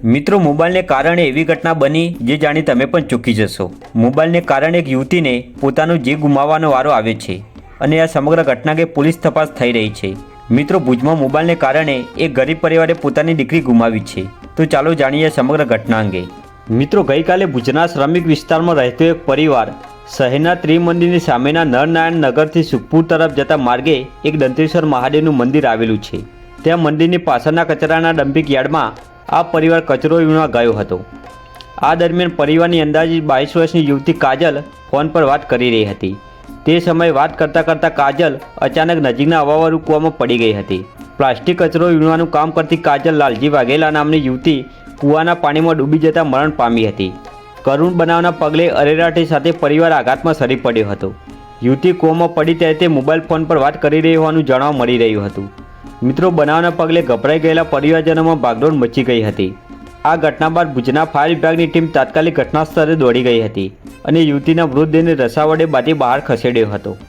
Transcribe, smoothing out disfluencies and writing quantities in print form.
મિત્રો, મોબાઈલને કારણે એવી ઘટના બની જે જાણી તમે પણ ચૂકી જશો। મોબાઈલને કારણે એક યુવતીને પોતાનો જીવ ગુમાવવાનો વારો આવ્યો છે અને આ સમગ્ર ઘટના કે પોલીસ તપાસ થઈ રહી છે। મિત્રો, ભુજમાં મોબાઈલને કારણે એક ગરીબ પરિવારે પોતાની દીકરી ગુમાવી છે। તો ચાલો જાણીએ સમગ્ર ઘટના અંગે। મિત્રો, ગઈકાલે ભુજના શ્રમિક વિસ્તારમાં રહેતો એક પરિવાર શહેરના ત્રિમંદિરની સામેના નરનારાયણ નગરથી સુખપુર તરફ જતા માર્ગે એક દંતેશ્વર મહાદેવનું મંદિર આવેલું છે। ત્યાં મંદિરની પાછળના કચરાના ડમ્પિંગ યાર્ડમાં આ પરિવાર કચરો વીણવા ગયો હતો। આ દરમિયાન પરિવારની અંદાજિત 22 વર્ષની યુવતી કાજલ ફોન પર વાત કરી રહી હતી। તે સમયે વાત કરતાં કાજલ અચાનક નજીકના હવાવાળું કૂવામાં પડી ગઈ હતી। પ્લાસ્ટિક કચરો વીણવાનું કામ કરતી કાજલ લાલજી વાઘેલા નામની યુવતી કૂવાના પાણીમાં ડૂબી જતાં મરણ પામી હતી। કરુણ બનાવના પગલે અરેરાટી સાથે પરિવાર આઘાતમાં સરી પડ્યો હતો। યુવતી કૂવામાં પડી ત્યારે તે મોબાઈલ ફોન પર વાત કરી રહી હોવાનું જાણવા મળી રહ્યું હતું। મિત્રો, બનાવના પગલે ગભરાઈ ગયેલા પરિવારજનોમાં ભાગદોડ મચી ગઈ હતી। આ ઘટના બાદ ભુજના ફાયર વિભાગની ટીમ તાત્કાલિક ઘટના સ્થળે દોડી ગઈ હતી અને યુવતીના મૃતદેહને રસા વડે બાંધી બહાર ખસેડ્યો હતો।